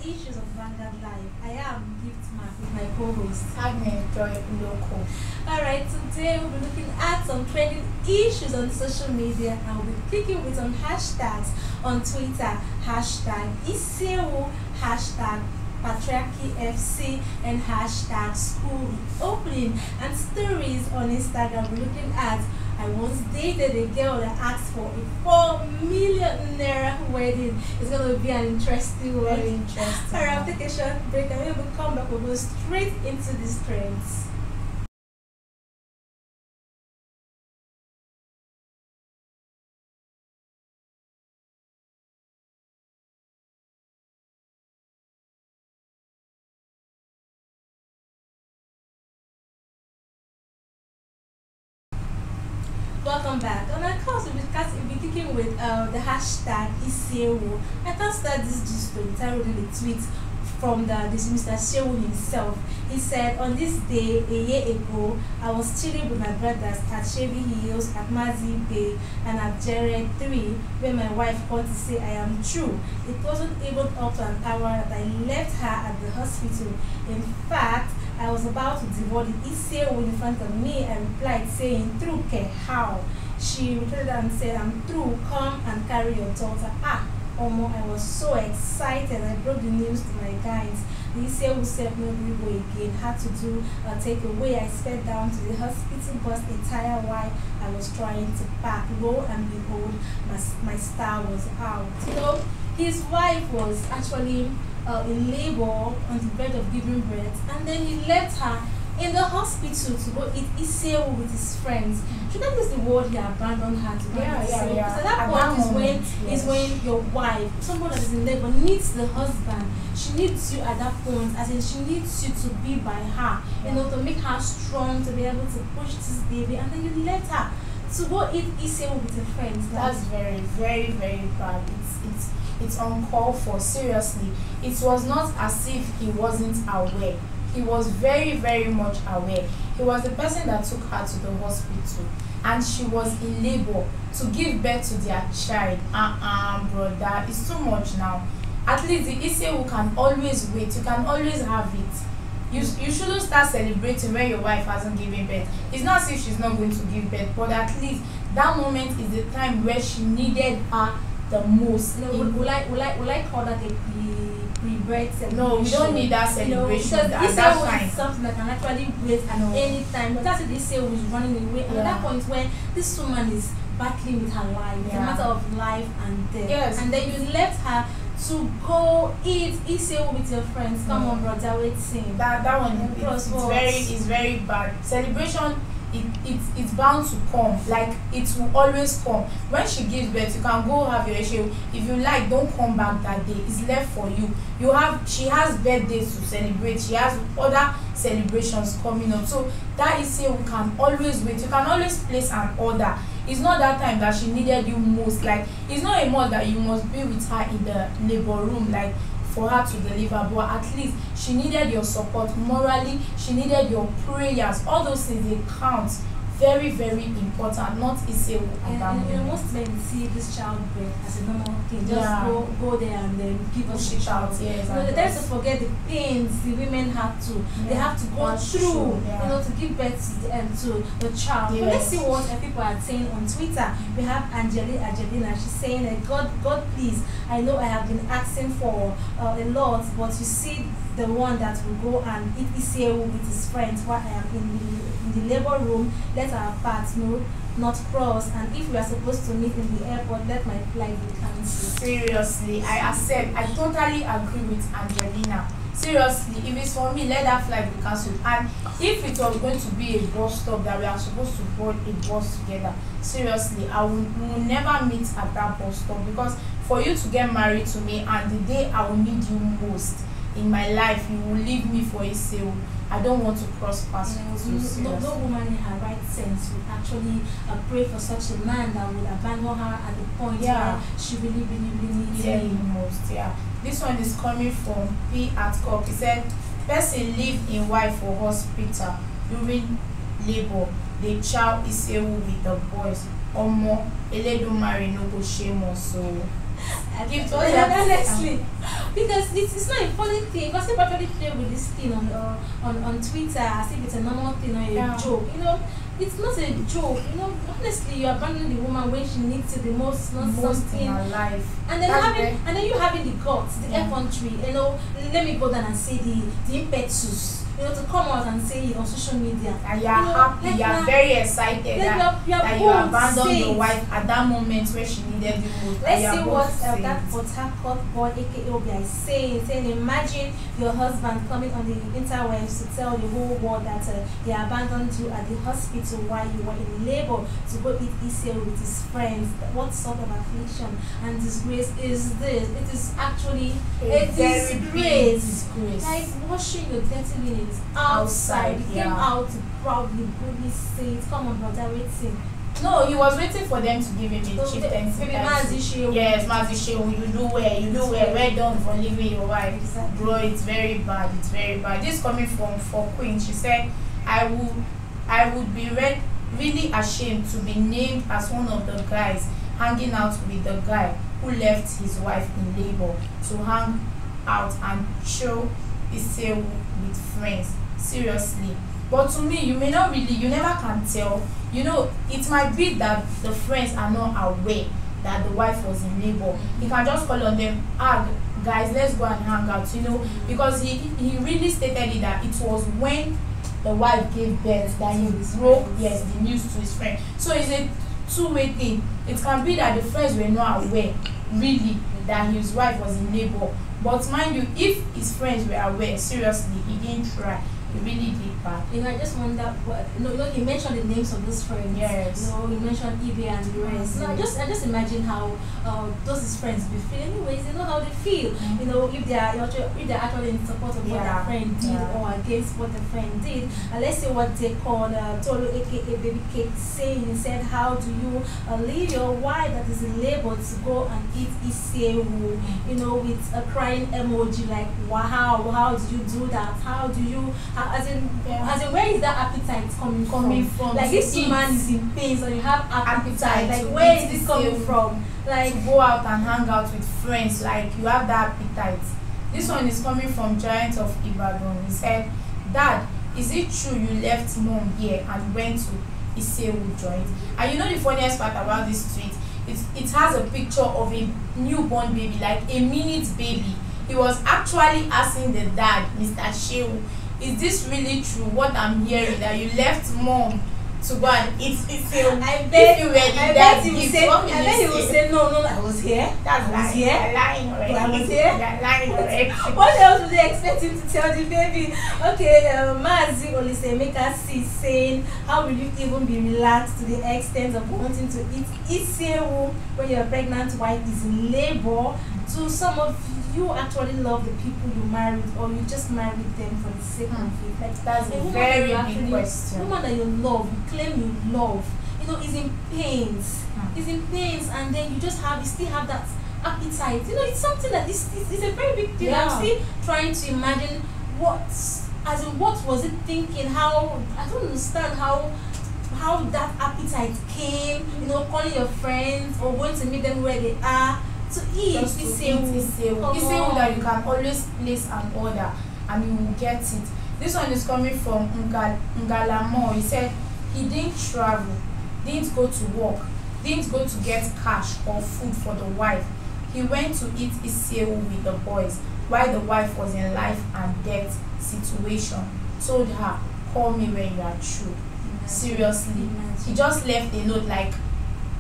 issues of Vanguard Live. I am Gift Mark with my co-host Agnes Joy Loco. Alright, today we'll be looking at some trending issues on social media and we'll be clicking with some hashtags on Twitter. Hashtag Isi-ewu, hashtag Patriarchy FC, and hashtag school opening, and stories on Instagram. We're looking at I once dated a girl that asked for a 4 million naira wedding. It's going to be an interesting one. Very interesting. Alright, I'll take a short break and when we come back, we'll go straight into these trends. Welcome back. On our course, we'll be kicking with the hashtag Isi-ewu. I can't start this gist entirely with a tweet from this Mr. Shehu himself. He said, on this day a year ago, I was chilling with my brothers at Chevy Hills, at Mazi Bay, and at Jared 3, where my wife called to say I am true. It wasn't even up to an hour that I left her at the hospital. In fact, I was about to devour the Isi-ewu in front of me and replied saying, through ke, how? She returned and said, I'm through, come and carry your daughter. Omo, I was so excited. I broke the news to my guys. The Isi-ewu said no we go again. Had to do a takeaway. I sped down to the hospital bus a tire while I was trying to pack. Lo and behold, my star was out. His wife was actually in labor on the bed of giving birth, and then he left her in the hospital to go eat Isi-ewu with his friends. Should I use the word he abandoned her to go eat Isi-ewu? Because at that point is when your wife, someone that is in labor, needs the husband. She needs you at that point, as in she needs you to be by her, to make her strong, to be able to push this baby, and then you let her to go eat Isi-ewu with your friends. That's very, very, very bad. It's uncalled for. Seriously, it was not as if he wasn't aware. He was very, very much aware. He was the person that took her to the hospital, and she was in labor to give birth to their child. Brother, it's too much now. At least the Isi-ewu can always wait. You can always have it. You shouldn't start celebrating when your wife hasn't given birth. It's not as if she's not going to give birth, but at least that moment is the time where she needed her the most. Will I call that a pre-birth celebration? No, we don't need that celebration. Because that's fine. Is something that can actually wait at any time. But that's what this Isi-ewu is running away. And at that point when this woman is battling with her life, it's a matter of life and death. Yes. And then you left her to go eat Isi-ewu with your friends. Come on, brother, wait, sing. That one is very bad. Celebration, it's bound to come. Like, it will always come. When she gives birth, you can go have your issue. If you like, don't come back that day. It's left for you. She has birthdays to celebrate. She has other celebrations coming up. So that Isi-ewu can always wait. You can always place an order. It's not that time that she needed you most. Like, it's not a must that you must be with her in the labor room, like, for her to deliver, but at least she needed your support morally. She needed your prayers. All those things, they count. Very, very important. Not Isi-ewu at that moment. Most men see this childbirth as a normal thing. Just go there and then give us a child. Yes, They tend to forget the pains the women have to. They have to go through, to give birth to the child. Yes. But let's see what people are saying on Twitter. We have Angelina. She's saying, God, please. I know I have been asking for a lot, but you see the one that will go and eat Isi-ewu with his friends while I am in the labor room. Let our paths not cross, and if we are supposed to meet in the airport, let my flight be cancelled. Seriously, I accept. I totally agree with Angelina. Seriously, if it's for me, let that flight be cancelled. And if it was going to be a bus stop that we are supposed to board a bus together, seriously, we will never meet at that bus stop, because for you to get married to me and the day I will need you most in my life, you will leave me for Isi-ewu. I don't want to cross paths with you. No woman in her right sense would actually pray for such a man that would abandon her at the point where she really, really, really needs him most. This one is coming from P at Cock. He said, person live in wife for hospital during labor. They chow Isi-ewu with the boys. Omo, Eledumare no go shame us. So Give to us. Honestly, because it's not a funny thing. Because people actually play with this thing on Twitter as if it's a normal thing or a joke. It's not a joke. Honestly, you abandon the woman when she needs it the most, not something in her life. And then you having the guts, the effrontery. Let me go down and say the impetus. To come out and say it on social media. And you are happy, you are very excited that you abandoned your wife at that moment where she needed you most. Let's see what that Port Harcourt boy, aka Obi, is saying. Imagine your husband coming on the interwebs to tell the whole world that he abandoned you at the hospital while you were in labor to go eat Isi-ewu with his friends. What sort of affliction and disgrace is this? It is actually a disgrace. Like washing your dirty linen outside. He came out to proudly say it. Come on, brother, waiting. No, he was waiting for them to give him a chieftaincy. Yes, Isi-ewu, you do well. Well done for leaving your wife. Exactly. Bro, it's very bad. This coming from Queen. She said, I would be really ashamed to be named as one of the guys hanging out with the guy who left his wife in labor to hang out and show Isi-ewu with friends. Seriously. But to me, you never can tell. It might be that the friends are not aware that the wife was in labor. He can just call on them, guys, let's go and hang out, because he really stated it that it was when the wife gave birth that he broke the news to his friend. So it's a two-way thing. It can be that the friends were not aware really that his wife was in labor. But mind you, if his friends were aware, seriously, he didn't try. He really did bad. I just wonder what he mentioned the names of those friends. Yes. He mentioned Ibe and the rest. I just imagine how those his friends be feel. Anyways, they know how they feel. If they are actually in support of what their friend did or against what the friend did. Let's see what they called Tolu aka Baby Cake saying. He said, how do you leave your wife that is in labor to go and eat Isi-ewu? With a crying emoji like, wow, how do you do that? How do you as in where is that appetite coming from? Like this man is in pain, so you have appetite. Like where is this coming from? Like to go out and hang out with friends, like you have that appetite. This one is coming from Giant of Ibadan. He said, Dad, is it true you left mom here and went to Isi-ewu joint? And the funniest part about this tweet, it has a picture of a newborn baby, like a minute baby. He was actually asking the dad, Mr. Shehu, is this really true what I'm hearing, that you left mom to go and eat Isi-ewu? I bet he will say no, I was here. That's lying. You're lying already. I was here. You're lying already. What else would they expect him to tell the baby? Okay, Mazi Olisemeka saying, how will you even be relaxed to the extent of wanting to eat Isi-ewu when your pregnant wife is in labor? To some of you actually love the people you married, or you just married them for the sake of it? Like that's a very big question. Woman that you love, you claim you love, is in pains. Is in pains, and then you still have that appetite. It's something that is a very big deal. I'm still trying to imagine what was it thinking? How I don't understand how that appetite came. Calling your friends or going to meet them where they are. To eat Isi-ewu that you can always place an order and you will get it. This one is coming from Ngalamo. He said he didn't travel, didn't go to work, didn't go to get cash or food for the wife. He went to eat Isi-ewu with the boys while the wife was in life and death situation. Told her, call me when you are true. Seriously. He just left a note like,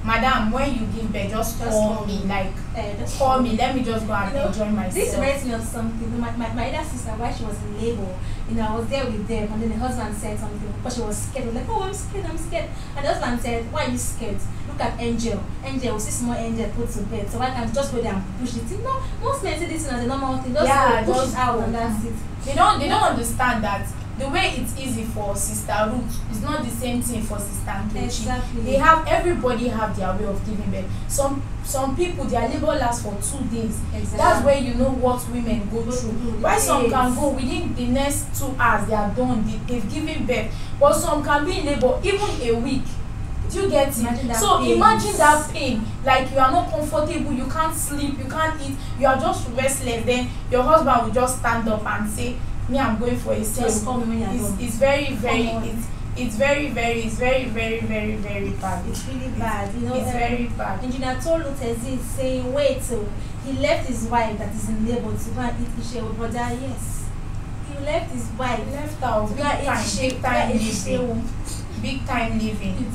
Madam, when you give birth, just call me. Like, just call me. Let me just go and enjoy myself. This reminds me of something. My elder sister, while she was in labor, I was there with them, and then the husband said something because she was scared. I was like, oh, I'm scared. And the husband said, why are you scared? Look at Angel. Angel, see small Angel put to bed. So why can't you just go there and push it? Most men say this as a normal thing. Just push it out and that's it. They don't understand that the way it's easy for Sister Ruth is not the same thing for Sister Nkechi. Exactly. Everybody have their way of giving birth. Some people, their labor lasts for 2 days. Exactly. That's where you know what women go through. Why some can go within the next 2 hours, they are done, they've given birth. But some can be in labor even a week. Do you get it? So imagine that pain. Like you are not comfortable, you can't sleep, you can't eat, you are just restless. Then your husband will just stand up and say, "Me, I'm going for a sale." It's very, it's very very bad. It's really bad. You know, it's very bad. Engineer Tolutezi is saying, wait till he left his wife that is in labor to go and eat Isi-ewu. Brother, yes, he left his wife. He left out big time living. Big time living.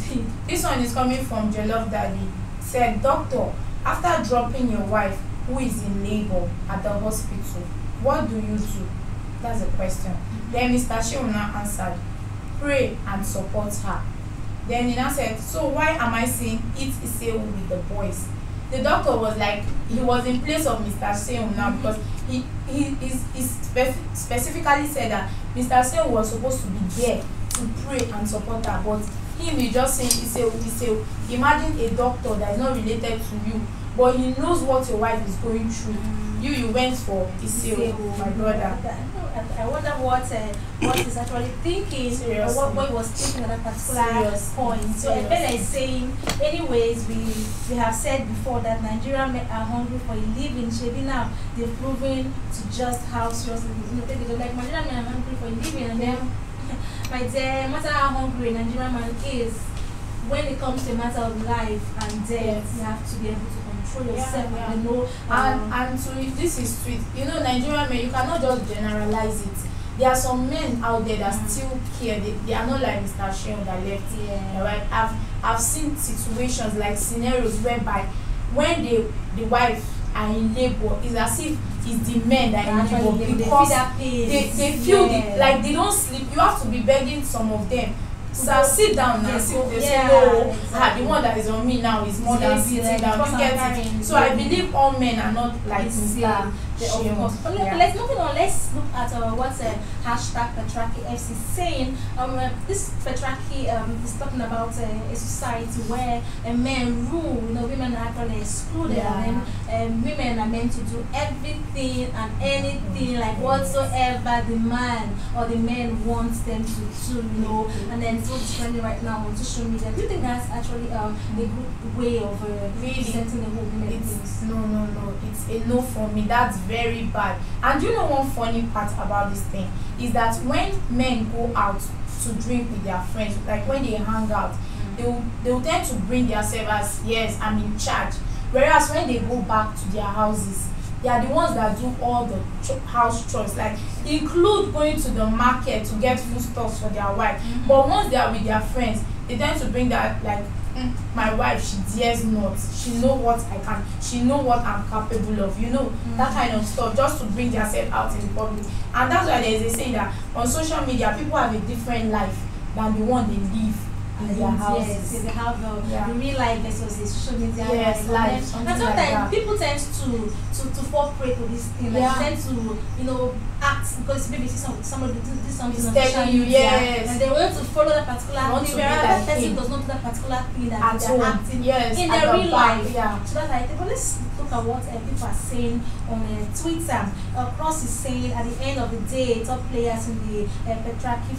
This one is coming from Jollof Daddy. Said, "Doctor, after dropping your wife who is in labor at the hospital, what do you do?" That's a question. Then Mr. Sheuna answered, "Pray and support her." Then he now said, "So why am I saying eat Isi-ewu with the boys?" The doctor was like, he was in place of Mr. Sheuna now, because he specifically said that Mr. Sheuna was supposed to be there to pray and support her, but him is just saying Isi-ewu. Imagine a doctor that is not related to you, but he knows what your wife is going through. You went for Isi-ewu, my brother. I wonder what he's actually thinking, or what he was thinking at that particular point. So Ebele is saying, anyways, we have said before that Nigerian men are hungry for a living. Shebi now they've proven to just how serious it is. You know, like Nigerian men are hungry for a living, and then my dear, no matter how hungry a Nigerian man is, when it comes to a matter of life and death, you have to be able to control yourself. You know, and so this is sweet. You know, Nigerian men, you cannot just generalize it. There are some men out there that still care. They are not like Mr. Sheon that left. Right? I've seen situations, like scenarios whereby when the wife are in labor, it's as if it's the men that are in labor, because they feel like they don't sleep. You have to be begging some of them, "Sir, sit down now." They say, "No, the one that is on me now is more than sitting down." You get it? So I believe all men are not like Mr. Sheon. Let's move on. Let's look at what's hashtag Petraki FC saying. This Petraki is talking about a society where men rule. You know, women are actually excluded, and women are meant to do everything and anything, like whatsoever the man or the men wants them to do. You know, and then it's what's trending right now on social media. Do you think that's actually a good way of presenting the whole women things? No. It's a no for me. That's very bad. And you know one funny part about this thing is that when men go out to drink with their friends, like when they hang out, they will tend to bring themselves as, yes, I'm in charge. Whereas when they go back to their houses, they are the ones that do all the house chores, like include going to the market to get foodstuffs for their wife. But once they are with their friends, they tend to bring that, like, my wife, she dares not, she know what I can, she know what I'm capable of, you know, that kind of stuff, just to bring themselves out in the public. And that's why there is a saying that on social media people have a different life than the one they live in their houses. Yes, they have the real life versus the social media life. And sometimes like people tend to fall prey to this thing, like tend to, you know, act because maybe somebody did something on social media, and they want to follow that particular thing, whereas that person does not do that particular thing that they're acting in their real life. So that's I think. But let's look at what people are saying on Twitter. Cross is saying, at the end of the day, top players in the Petraki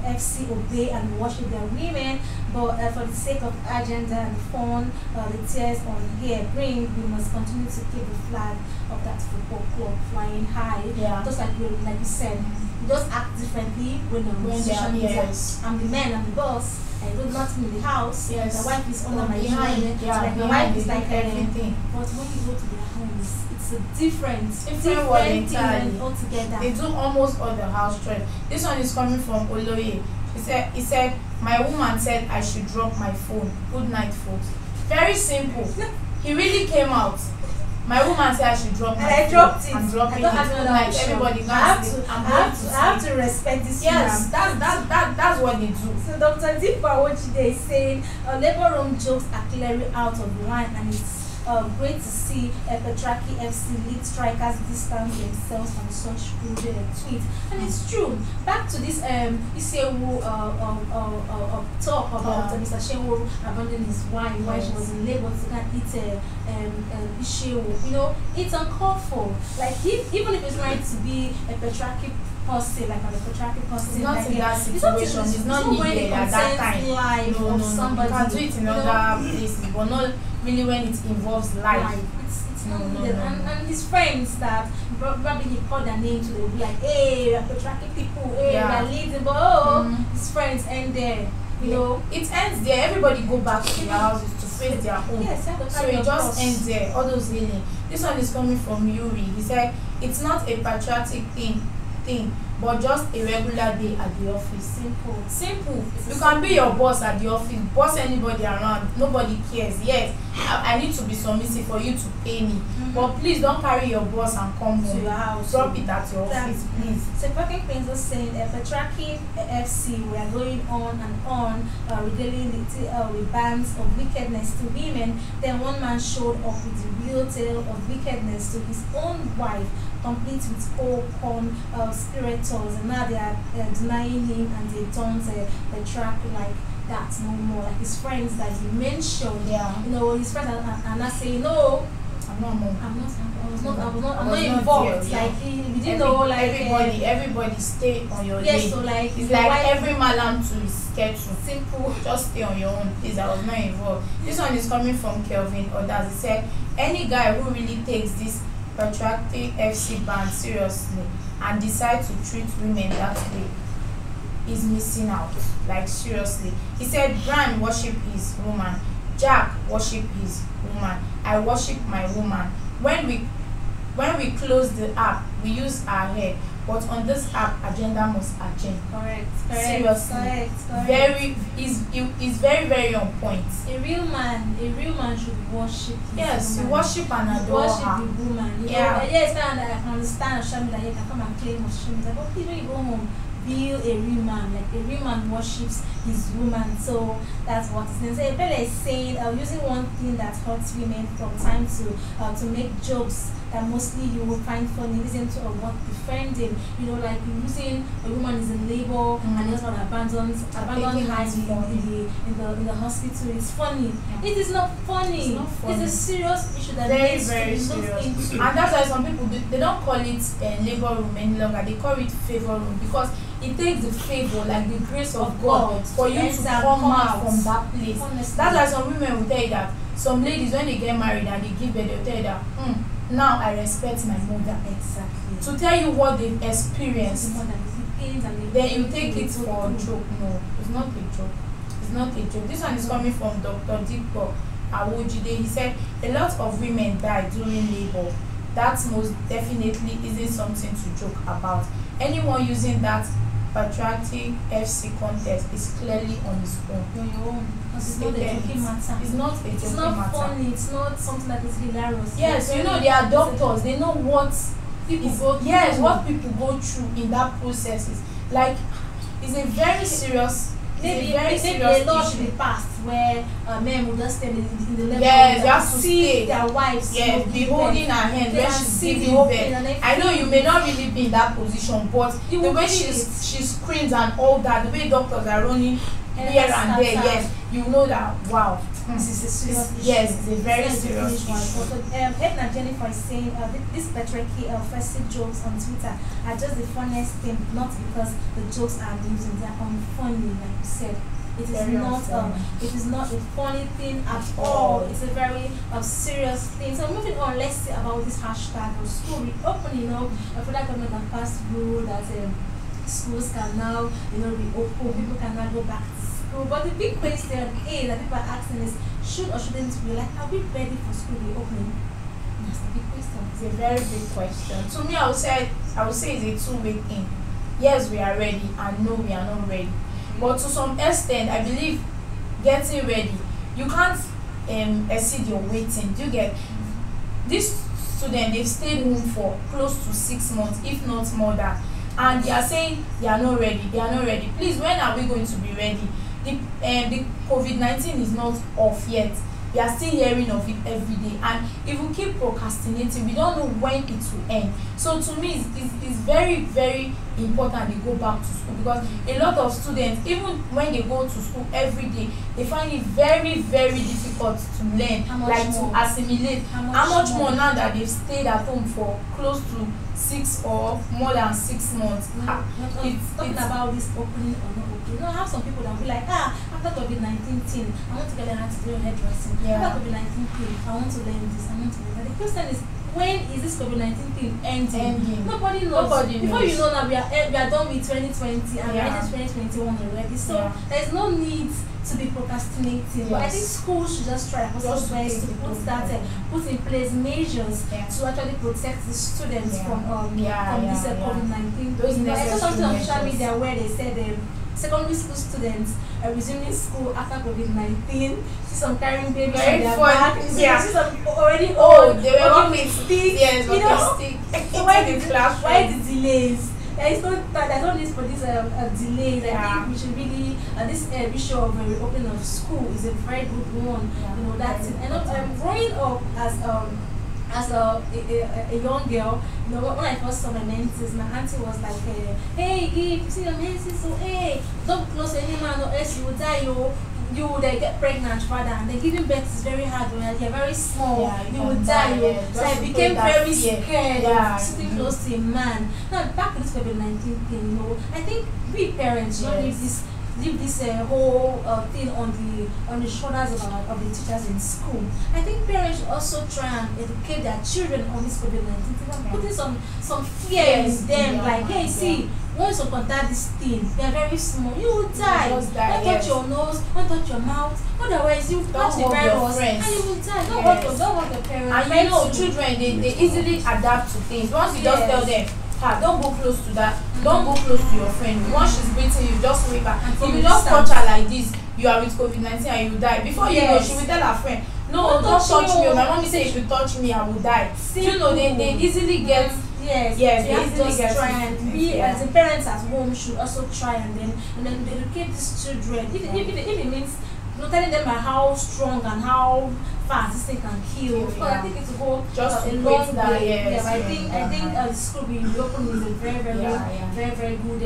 FC obey and worship their women, but for the sake of agenda and fun, the tears on here bring, we must continue to keep the flag of that football club flying high. Just like you said, you just act differently when on social media. I'm the man, I'm the boss. I do nothing in the house. The wife is under my behind. Like the wife is like everything. But when you go to their homes, it's a different thing altogether. They do almost all the house chores. This one is coming from Oloye. He said, "My woman said I should drop my phone. Good night, folks." Very simple. He really came out. My woman said I should drop my phone. I dropped it. I'm dropping I don't it. Like everybody I have to respect this. Yes, that's what they do. So Dr. Deepa Ochide is saying, labor room jokes are clearly out of line, and it's great to see Petraki FC lead strikers distance themselves from such crude tweets. And it's true. Back to this Isi-ewu talk about Mr. Shehu abandoning his wife while she was in labor to go and eat Isi-ewu. You know, it's uncalled for. Like, even if it's right to be a Petraki person, like on a patriarchal person. It's not like in that situation. It's not needed at that time. Life No, of no, somebody. You can do it in other places, but not really when it involves life. It's No, not no, needed. no. And his friends that probably he called their name to, they'll be like, hey, we're patriarchal people, hey, Yeah. we're leading, but oh, Mhm. his friends end there. You know, it ends there. Everybody go back to their houses to face their home. yes, you have to So carry it your just cross. ends there. All those healing. This one is coming from Yuri. He said it's not a patriotic thing, but just a regular day at the office. Simple. You can be your boss at the office, boss anybody around, nobody cares. Yes, I need to be submissive for you to pay me. But please don't carry your boss and come To home. your house. Drop it at your office, please. So Fucking Queens was saying patriarchy FC, we are going on and on, regaling with bands of wickedness to women. Then one man showed up with the real tale of wickedness to his own wife, complete with all porn spirituals, and now they are denying him, and they don't patriarchy like that no more. Like his friends that he mentioned, Yeah. you know, his friends are not saying no. I'm not mom. I'm not involved. There, yeah. Like we didn't know, like everybody stay on your yes, lane. so like It's your like wife- every malam too is scared to. simple. Just stay on your own, please. I was not involved. This one is coming from Kelvin Odas. He said, any guy who really takes this patriarchal FC ban seriously and decide to treat women that way is missing out. Like seriously. He said, Brian worship his woman. Jack worship his woman. I worship my woman. When we close the app, we use our head. But on this app, agenda must agenda. Correct. Seriously. Correct. Very is very, very on point. A real man should worship his Yes, you woman. worship and adore Worship her. the woman. You Yeah. know, yes, and I can understand social media, you can come and claim on social media, but please when you go home, be a real man. Like a real man worships his woman. So that's what it's saying. So Ebele is saying using one thing that hurts women from time to make jokes that mostly you will find funny, listen to what defending, you know, like using a woman is in labor and the husband abandon her in the hospital. It's funny. It is not funny. It's not funny. It's a serious issue that Very, needs very to be looked serious. into. And that's why some people they don't call it labor room any longer. They call it favor room because it takes the favor, like the grace of God, for you to come out from that place. Honestly. That's why some women will tell you that some ladies when they get married and they give birth, they'll tell you that now I respect my mother. Exactly. To tell you what they've experienced. Then you take it for a joke. No, it's not a joke. It's not a joke. This one is coming from Dr. Dikpo Awojide. He said a lot of women die during labor. That most definitely isn't something to joke about. Anyone using that patriotic FC contest is clearly on his own. On your own. Because it's not a joking matter. It's not a It's joking not matter. funny. It's not something that is hilarious. Yes, you know they are doctors. They know what People is go through. yes, what people go through in that process is like it's a very serious. Maybe a law should be passed where men will just stand in the level Yes, of you have to see stay. their wives. Yes, be holding her hand when she's giving birth. I know you may not really be in that position, but You the will way feel she screams and all that, the way doctors are running And here that's and there, sad. yes, you know that wow. This is a serious issue. Yes, it's a very It's a serious one. issue. Also, Edna Jennifer is saying this patriarchy offensive jokes on Twitter are just the funniest thing, not because the jokes are amusing, they are unfunny, like you said. It is Very not unfunny. it is not a funny thing at all. It's a very serious thing. So moving on, let's see about this hashtag of school reopening. You know, I feel like government have passed rule that schools can now, reopen, people can now go back to school. But the big question that people are asking is, should or shouldn't we? Like, are we ready for school reopening? That's the big question. It's a very big question. To me, I would say it's a two-way thing. Yes, we are ready, and no, we are not ready. But to some extent, I believe getting ready, you can't exceed your waiting. Do you get this student? They've stayed home for close to 6 months, if not more than, and they are saying they are not ready. They are not ready. Please, when are we going to be ready? The COVID-19 is not off yet. We are still hearing of it every day, and if we keep procrastinating, we don't know when it will end. So to me, it's very, very important they go back to school, because a lot of students, even when they go to school every day, they find it very very difficult to learn, like to assimilate. How much more now that they've stayed at home for close to 6 or more than 6 months. It's talking about this opening or not opening. You know, I have some people that will be like, after COVID-19 thing, I want to get learn how to do hairdressing. After COVID-19 thing, I want to learn this, I want to learn that. The question is, when is this COVID-19 thing ending? Nobody knows. Before you know now, we are done with 2020 and we are in 2021 already. So there's no need to be procrastinating. But I think schools should just try possible ways to put in place measures to actually protect the students from this COVID-19. I saw something on social media where they said secondary school students are resuming school after COVID-19. See some carrying babies on their back. See some already old. They were working with sticks. Yes, you know, stick. Why the delays? There's no need for these delays. I think we should really this issue of reopening of school is a very good one. You know, that's it. And growing up as a young girl, you know, when I first saw my menses, my auntie was like, hey, if you see your menses, so hey, don't close any man or else you will die, you will get pregnant father, and then giving birth is very hard when you're very small, you will die. So I became very scared of sitting close to a man. Now back to this COVID-19 thing, you know, I think we parents should leave this whole thing on the shoulders of the teachers in school. I think parents should also try and educate their children on this COVID-19 thing and putting some fear in them, like, hey, see, once you contact this thing, they are very small, you will die. Don't touch your nose, don't touch your mouth, otherwise you catch the virus and you will die. Don't hurt your parents. And you know, children, they easily adapt to things. Once you just tell them, don't go close to that, don't go close to your friend. Once she's breathing, you just wake her. If you just touch her like this, you are with COVID-19 and you die. Before you know, she will tell her friend, no, don't touch me. My mommy said if you touch me, I will die. You know, they easily get. Yes, they easily just try and we as the parents at home should also try and then educate these children. If it means telling them how strong and how fast this thing can kill. Because I think it's a whole just a long way. I think the school being reopened is a very good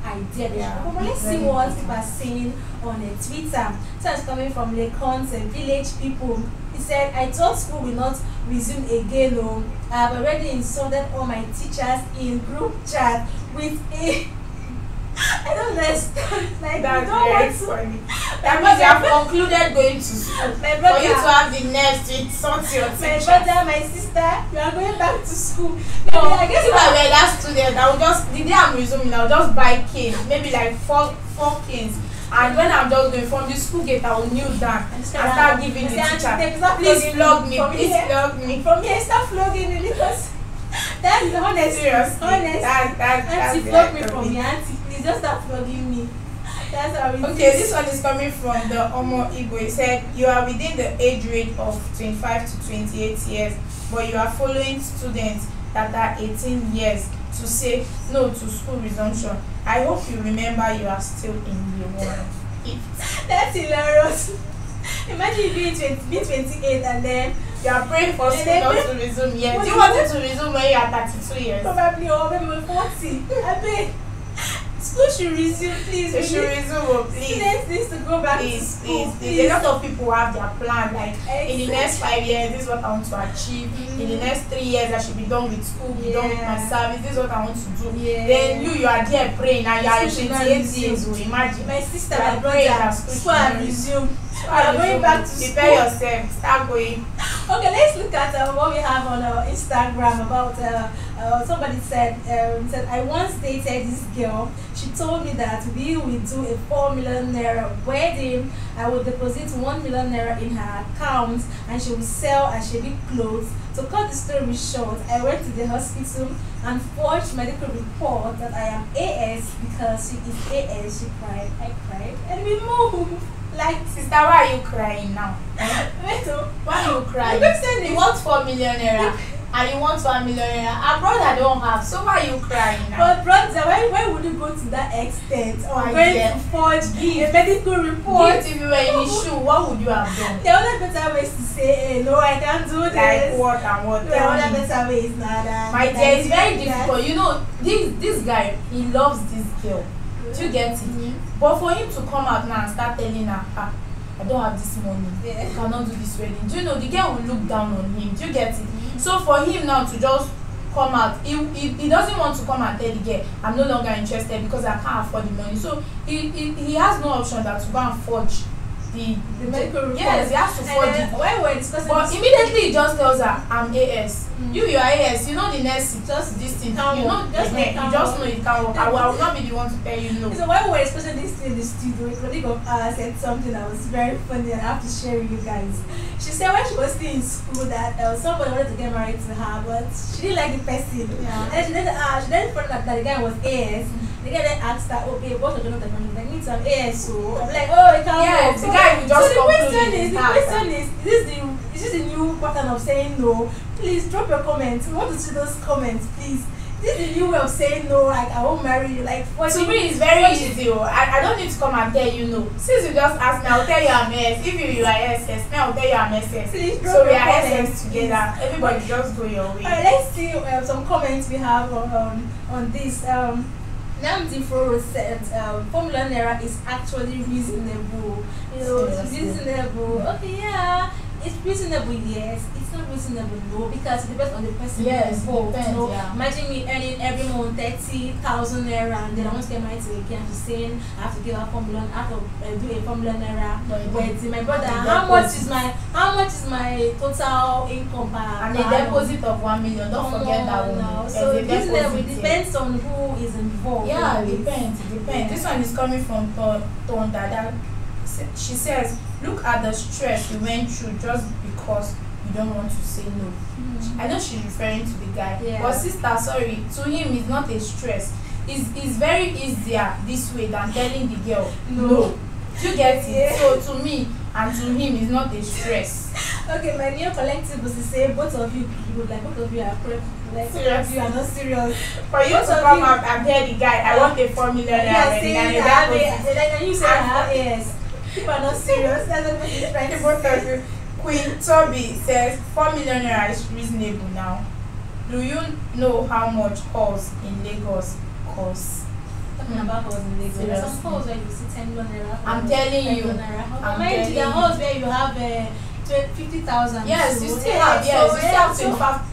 idea. But let's see what people are saying on Twitter. So it's coming from Lecon's village people. He said, I thought school will not resume again. I have already insulted all my teachers in group chat with a I don't understand. Like, that's very funny. That means you have concluded going to school. For you to have the nerve to insult your teacher. My brother, my sister, you are going back to school. No, I guess if I were that student, I would just, the day I'm resuming, I'll just buy canes, maybe like four canes. And when I'm just going from the school gate, I will kneel down and start giving the teacher, please flog me, please flog me. From here, start flogging me because that is honest. Seriously. Auntie, flog me from your auntie. Just start flogging me. That's how it okay, this one is coming from the Omo Igbo. He said, you are within the age range of 25 to 28 years, but you are following students that are 18 years to say no to school resumption. I hope you remember you are still in year 1. That's hilarious. Imagine you being 28 and then you are praying for school not to resume yet. Do you want it to resume when you are 32 years? Probably, or maybe 40. I bet. School should resume, please. They should resume, please. Students need to go back to school. Please. A lot of people have their plan, like in the next 5 years, this is what I want to achieve. In the next 3 years, I should be done with school, be done with my service. This is what I want to do. Then you are there praying, and you are 28 years old. Imagine. My sister, my brother, school have resumed. I'm going back to school. Prepare yourself. Start going. Okay, let's look at what we have on Instagram about somebody said I once dated this girl. She told me that we will do a 4 million naira wedding. I will deposit 1 million naira in her account and she will sell Ashebi clothes. To cut the story short, I went to the hospital and forged medical report that I am AS because she is AS. She cried, I cried, and we moved. Like, sister, why are you crying now? Why are you crying? You want 4 million naira. and you want 1 million naira, and brother don't have, so why you crying now? But brother, why would you go to that extent or going to forge a medical report? If you were in his shoe, what would you have done? There are other better ways to say, hey, no, I can't do this. Like what and what? There are other better ways now. My dear, it's very difficult. You know, this guy, he loves this girl. Do you get it? Mm-hmm. But for him to come out now and start telling her, I don't have this money. Yeah. I cannot do this wedding. Do you know, the girl will look down on him. Do you get it? Mm-hmm. So for him now to just come out, he doesn't want to come and tell the girl, I'm no longer interested because I can't afford the money. So he has no option than to go and forge the medical report. Yes, he has to forge it. When we're discussing, but immediately he just tells her, I'm AS. Mm. You are AS. You know the next just this thing. You know, you just know it can't work. I will not be the one to tell you no. So when we were discussing this thing in the studio, a colleague of ours said something that was very funny and I have to share with you guys. She said when she was still in school that somebody wanted to get married to her, but she didn't like the person. Yeah. And she then found out that the guy was AS. The guy then asked her, okay, what are you not talking about? Like, need some AS, so I'm like, oh, it can't work. The guy will just so the question is this the new pattern of saying no? Please drop your comments. We want to see those comments, please. This is the new way of saying no, like I won't marry you. Like to me it's very easy. I don't need to come and tell you no. Since you just ask me, I'll tell you I'm S. If you are SS, me I'll tell you I'm SS. Please so we are comments, SS together. Everybody just go your way. Alright, let's see some comments we have on this. Namdi Foro said Formula Naira is actually reasonable. You know, it's reasonable. Okay, yeah. It's reasonable, yes. It's not reasonable, no, because it depends on the person involved. Depends, you know, yeah. imagine me earning every month 30,000 naira, and then I want to get married to a girl. She's saying I have to give a formula, I have to do a Formula Naira wedding. My brother, how much is my total income per? And a deposit of 1 million. Don't forget that one. No. So it depends on who is involved. Yeah, it depends. This one is coming from Ton Dada. She says, look at the stress you went through just because you don't want to say no. I know she's referring to the guy, but sister, sorry, to him it's not a stress. It's very easier this way than telling the girl no. You get it? So to me and to him it's not a stress. Okay, my new collective was to say both of you are prep. Like serious. You are not serious. For you to come out and tell the guy, I want a formula wedding, and you say yes. People are not serious. That's what he's trying to say. Queen Toby says 4 million naira is reasonable now. Do you know how much halls in Lagos cost? Talking about halls in Lagos. There are some halls where you see 10 million naira. I'm telling you. Mind you, there are halls where you have 50,000. Yes, you still have. Yes, you still have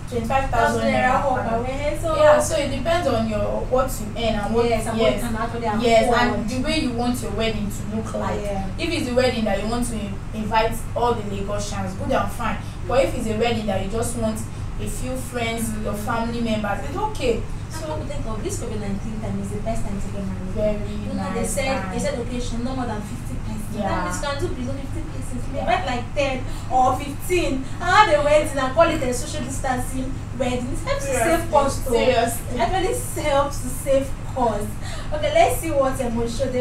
25,000 naira. So it depends on what you earn and what and the way you want your wedding to look like. If it's a wedding that you want to invite all the Lagosians, good and fine. But if it's a wedding that you just want a few friends, your family members, it's okay. So we think of this COVID-19 time is the best time to get married. Very nice. They said occasion no more than 50 persons. Yeah. That means you can do below 50 persons. We invite like 10 or 15. And have the wedding and call it a social distancing wedding. It helps to save cost. It actually helps to save cost. Okay, let's see what emotion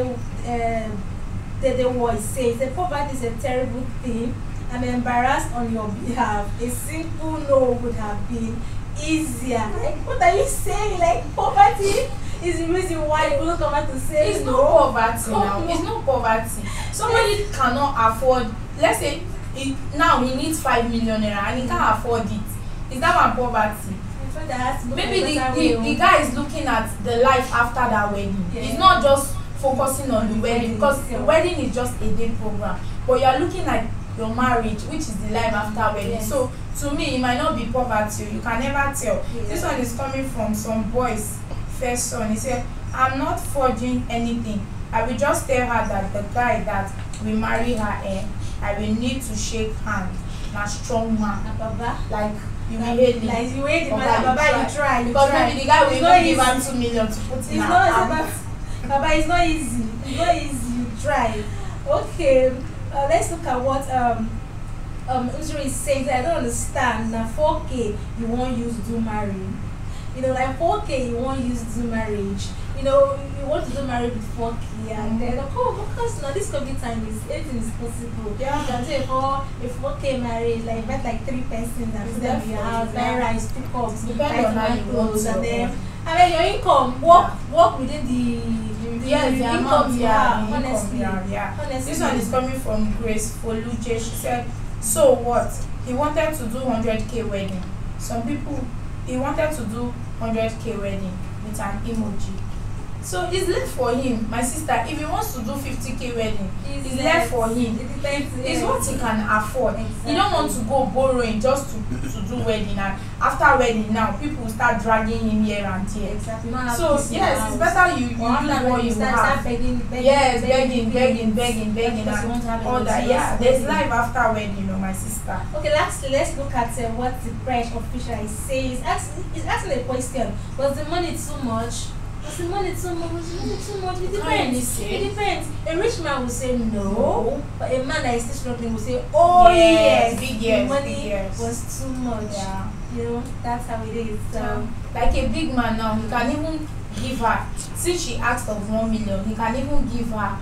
the voice says. The poverty is a terrible thing. I'm embarrassed on your behalf. A simple no would have been easier. Like, what are you saying? Like, poverty is the reason why you don't come out to say it's no poverty now. It's not poverty. Somebody cannot afford, let's say now he needs 5 million naira and he can't afford it. Is that one poverty? Maybe the guy is looking at the life after that wedding. He's not just focusing on the wedding, because the wedding is just a day program. But you are looking at your marriage, which is the life after wedding. So to me, it might not be poverty. You can never tell. This one is coming from some boy's first son. He said, I'm not forging anything. I will just tell her that the guy that will marry her, I will need to shake hands. Na strong man. Like you will hate him. Like you hate him, Baba, you try. Because maybe the guy will even give her 2 million to put in her account. Baba, it's not easy. It's not easy. You try. Okay. Let's look at what Usri is saying. I don't understand. Now 4K you won't use do marry. You know, like 4K you won't use to do marriage. You know, you want to do marriage with 4K, and then of course now this COVID time is anything is possible. Yeah. You can do a 4K marriage, like invite like 3 persons and put them in your house, buy rice, cook up, Depending on how you want clothes, and then your your income work within the income you have. Honestly, This one is coming from Grace Foluje. She said, so what? He wanted to do 100K wedding. Some people, he wanted to do 100K wedding with an emoji. So it's left for him, my sister. If he wants to do 50K wedding, it's left for him. It depends. It's what he can afford. Exactly. You don't want to go borrowing just to do wedding, and after wedding now people start dragging him here and there. Exactly. So yes, it's better you use what you have. Begging, Yes, begging, and all that. Yeah, there's life after wedding, you know, my sister. Okay, let's look at what the French official is saying. It's asking a question. Was the money too much? Was the money too much? Was the money too much? It depends. It depends. A rich man will say no, but a man that is still struggling will say, oh yes, the money was too much. Yeah. You know, that's how it is. So, like a big man now, he can even give her, since she asked of 1 million, he can even give her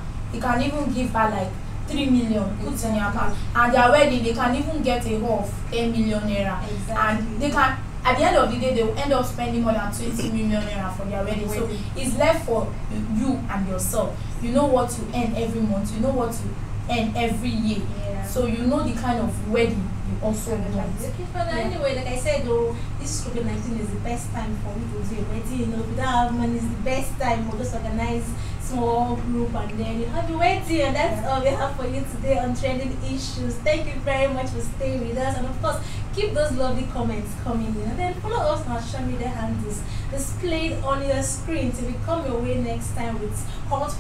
like 3 million put in your account, and their wedding they can even get a haul of 10 million naira. Exactly. And they can, at the end of the day, they will end up spending more than 20 million naira for their wedding. So it's left for you and yourself. You know what you earn every month, you know what you earn every year. Yeah. So you know the kind of wedding you also want. Okay, but anyway, like I said, though, this COVID-19 is the best time for me to do a wedding. You know, without money, it's the best time for just organize small group, and then you have a wedding. And that's all we have for you today on Trending Issues. Thank you very much for staying with us, and of course, keep those lovely comments coming in, and then follow us on our social media handles displayed on your screen till we come your way next time with hot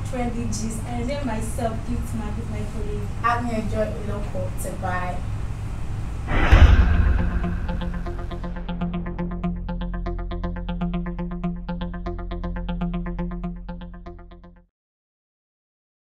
trendy gist. I name myself Gift Mark with my colleague Agnes Joy Oloko. Bye.